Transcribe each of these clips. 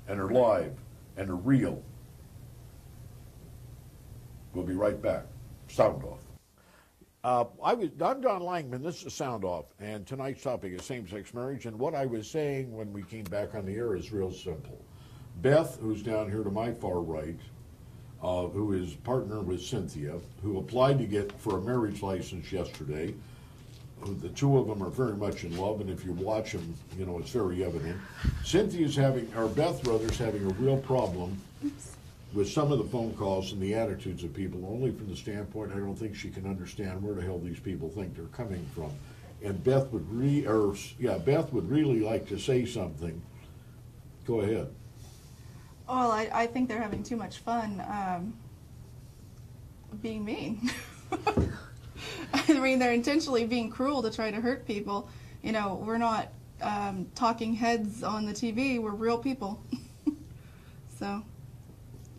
and are live, and are real. We'll be right back. Sound off. I'm Don Langman, this is Sound Off, and tonight's topic is same-sex marriage, and what I was saying when we came back on the air is real simple. Beth, who's down here to my far right, who is partner with Cynthia, who applied to get for a marriage license yesterday. The two of them are very much in love, and if you watch them, you know, it's very evident. Cynthia's having, or Beth rather, is having a real problem with some of the phone calls and the attitudes of people, only from the standpoint I don't think she can understand where the hell these people think they're coming from. And Beth would Beth would really like to say something. Go ahead. Well, I think they're having too much fun being mean. I mean, they're intentionally being cruel to try to hurt people. You know, we're not talking heads on the TV, we're real people. So.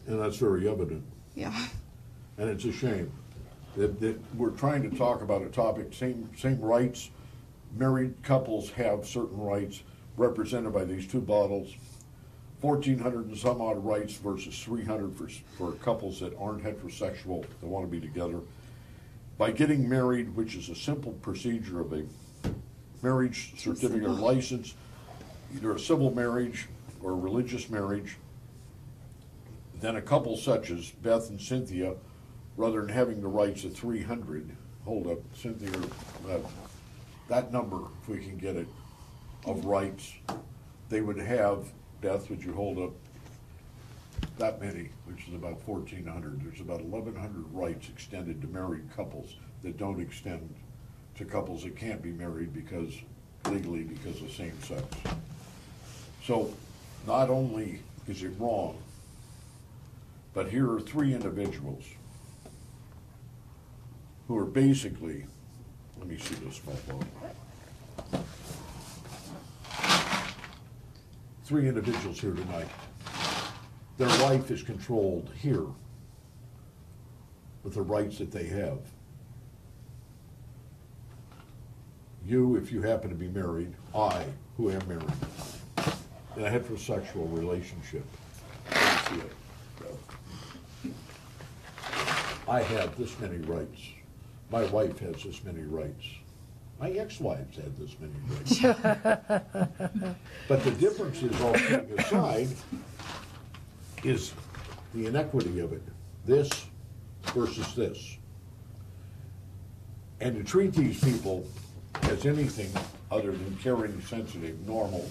And that's very evident. Yeah. And it's a shame that we're trying to talk about a topic, same rights. Married couples have certain rights represented by these two bottles. 1,400 and some odd rights versus 300 for couples that aren't heterosexual, that want to be together. By getting married, which is a simple procedure of a marriage certificate or license, either a civil marriage or a religious marriage, then a couple such as Beth and Cynthia, rather than having the rights of 300, hold up, Cynthia, that number, if we can get it, of rights, they would have, Beth, would you hold up that many, which is about 1,400. There's about 1,100 rights extended to married couples that don't extend to couples that can't be married legally because of same sex. So not only is it wrong, but here are three individuals who are basically, let me see this small phone. Three individuals here tonight. Their life is controlled here with the rights that they have. You, if you happen to be married, I, who am married, in a heterosexual relationship, I have this many rights. My wife has this many rights. My ex-wives had this many rights. But the difference is, all kidding aside, is the inequity of it. This versus this. And to treat these people as anything other than caring, sensitive, normal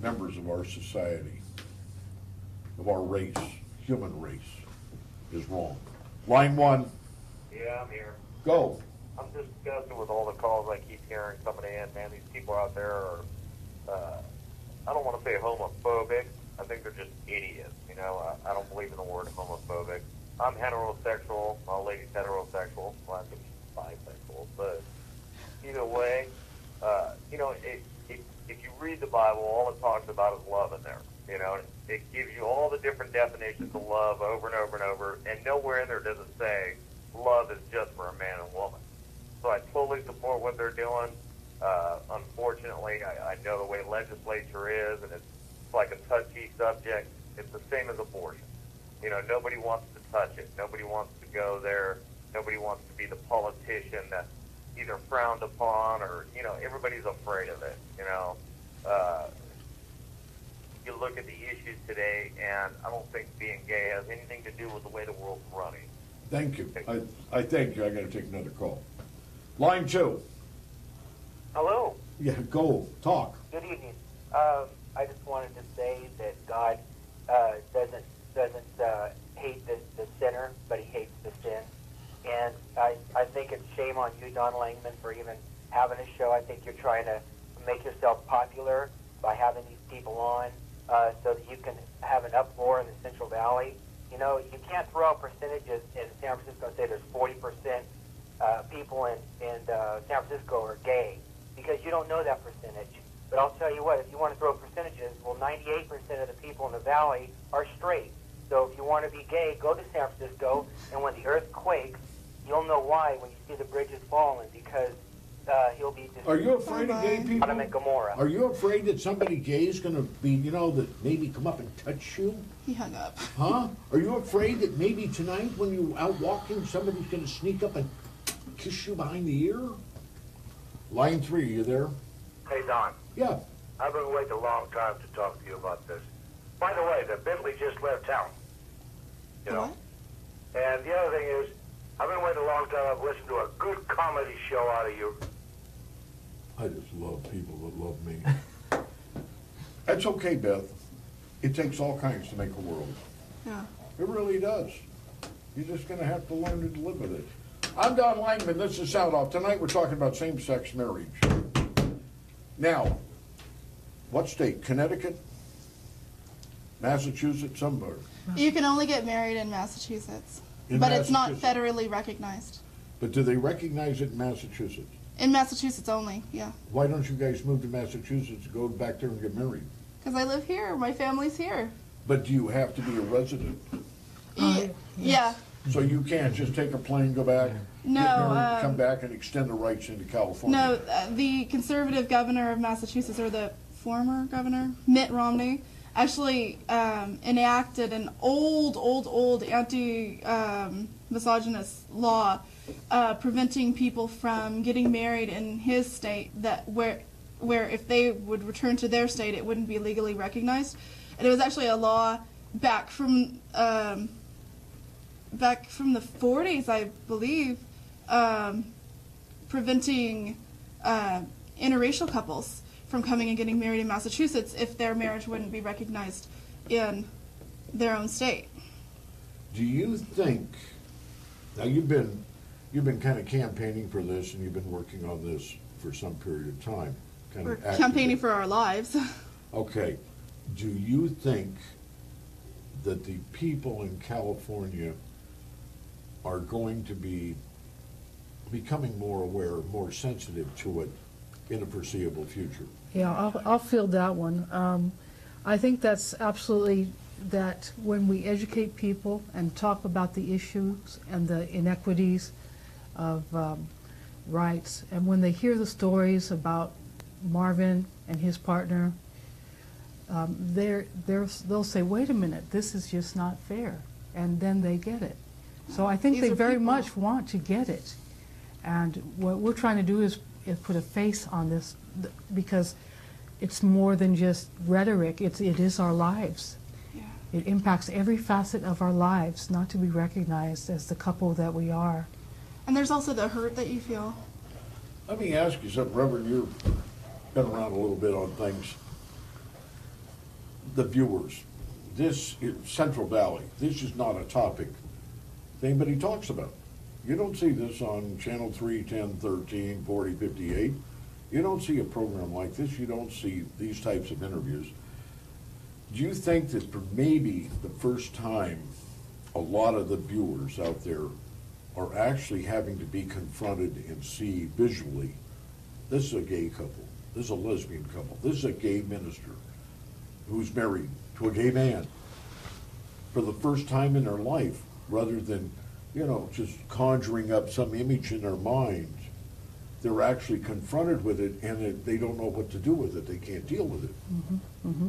members of our society, of our race, human race, is wrong. Line one. Yeah, I'm here. Go. I'm disgusted with all the calls I keep hearing coming in. Man, these people out there are, I don't want to say homophobic. I think they're just idiots. You know, I don't believe in the word homophobic. I'm heterosexual. My lady's heterosexual. Well, I think she's bisexual. But either way, you know, if you read the Bible, all it talks about is love in there. You know, it gives you all the different definitions of love over and over and over, and nowhere in there does it say love is just for a man and woman. So I totally support what they're doing. Unfortunately, I know the way legislature is, and it's like a touchy subject. It's the same as abortion. You know, nobody wants to touch it. Nobody wants to go there. Nobody wants to be the politician that's either frowned upon or, you know, everybody's afraid of it, you know. You look at the issues today, and I don't think being gay has anything to do with the way the world's running. Thank you. I thank you. I got to take another call. Line two. Hello. Yeah, go. Talk. Good evening. I just wanted to say that God doesn't hate the sinner, but he hates the sin. And I think it's shame on you, Don Langman, for even having a show. I think you're trying to make yourself popular by having these people on so that you can have an uproar in the Central Valley. You know, you can't throw out percentages in San Francisco and say there's 40% people in San Francisco are gay, because you don't know that percentage. But I'll tell you what, if you want to throw percentages, well, 98% of the people in the valley are straight. So if you want to be gay, go to San Francisco, and when the earth quakes, you'll know why when you see the bridges falling, because he'll be Are you afraid of gay people? Sodom and Gomorrah. Are you afraid that somebody gay is going to be, that maybe come up and touch you? He hung up. Huh? Are you afraid that maybe tonight when you're out walking, somebody's going to sneak up and kiss you behind the ear? Line 3, are you there? Hey, Don. Yeah. I've been waiting a long time to talk to you about this. By the way, the Bentley just left town. You know? What? And the other thing is, I've been waiting a long time. I've listened to a good comedy show out of you. I just love people that love me. That's okay, Beth. It takes all kinds to make a world. Yeah. It really does. You're just going to have to learn to live with it. I'm Don Langman. This is Sound Off. Tonight we're talking about same-sex marriage. Now, what state? Connecticut? Massachusetts? Somewhere. You can only get married in Massachusetts. In But it's not Massachusetts. federally recognized. But do they recognize it in Massachusetts? In Massachusetts only, yeah. Why don't you guys move to Massachusetts, go back there and get married? Because I live here. My family's here. But do you have to be a resident? Yeah. So you can't just take a plane, go back, No, get married, come back and extend the rights into California? No, the conservative governor of Massachusetts, or the former governor, Mitt Romney, actually enacted an old anti-misogynist law preventing people from getting married in his state where if they would return to their state, it wouldn't be legally recognized. And it was actually a law back from the 40s, I believe, preventing interracial couples from coming and getting married in Massachusetts if their marriage wouldn't be recognized in their own state. Do you think, now you've been kind of campaigning for this and you've been working on this for some period of time. We're campaigning for our lives. Okay. Do you think that the people in California are going to be becoming more aware, more sensitive to it in the foreseeable future? Yeah, I'll field that one. I think that's absolutely that when we educate people and talk about the issues and the inequities of rights, and when they hear the stories about Marvin and his partner, they'll say, wait a minute, this is just not fair, and then they get it. So I think These they are very people. much want to get it. And what we're trying to do is put a face on this, because it's more than just rhetoric. It is our lives. Yeah. It impacts every facet of our lives, not to be recognized as the couple that we are. And there's also the hurt that you feel. Let me ask you something, Reverend. You've been around a little bit on things. The viewers, this is Central Valley. This is not a topic anybody talks about. You don't see this on Channel 3, 10, 13, 40, 58. You don't see a program like this. You don't see these types of interviews. Do you think that for maybe the first time, a lot of the viewers out there are actually having to be confronted and see visually, this is a gay couple, this is a lesbian couple, this is a gay minister who's married to a gay man for the first time in their life, rather than, just conjuring up some image in their minds. They're actually confronted with it, and they don't know what to do with it. They can't deal with it. Mm-hmm. Mm-hmm.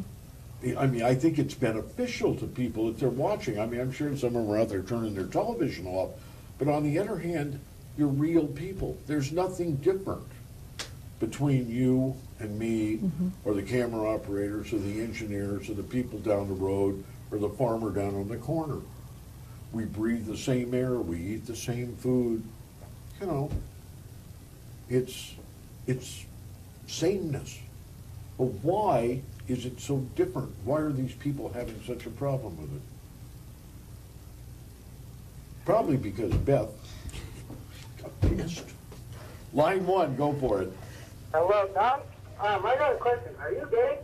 I mean, I think it's beneficial to people that they're watching. I mean, I'm sure some of them are out there turning their television off, but on the other hand, you're real people. There's nothing different between you and me, or the camera operators, or the engineers, or the people down the road, or the farmer down on the corner. We breathe the same air, we eat the same food. It's sameness. But why is it so different? Why are these people having such a problem with it? Probably because Beth got pissed. Line 1, go for it. Hello, Tom. I got a question. Are you gay?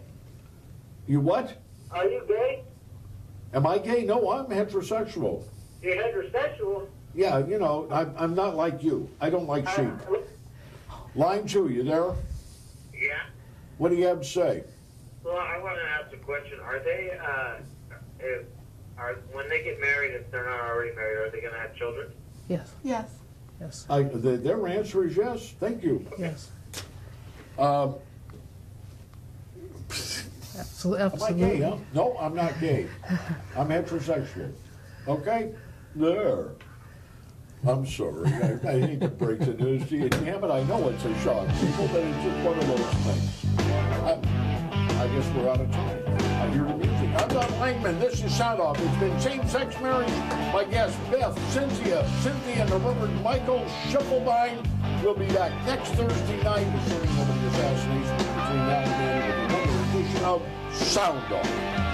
You what? Are you gay? Am I gay? No, I'm heterosexual. You're heterosexual? Yeah, I'm not like you. I don't like sheep. Line 2, you there? Yeah. What do you have to say? Well, I want to ask a question. Are they, when they get married, if they're not already married, are they going to have children? Yes. Yes. Yes. Their answer is yes. Thank you. Yes. Am Absolutely. I gay, huh? No, I'm not gay. I'm heterosexual. Okay? There. I'm sorry. I hate to break the news to you. Damn it, I know it's a shock, people, but it's just one of those things. I guess we're out of time. I hear the music. I'm Don Langman. This is Sound Off. It's been Same-Sex Marriage. My guests, Beth, Cynthia, and the Reverend Michael Schiffelbein. We'll be back next Thursday night, assuming nobody assassinates between now and then with another edition of Sound Off.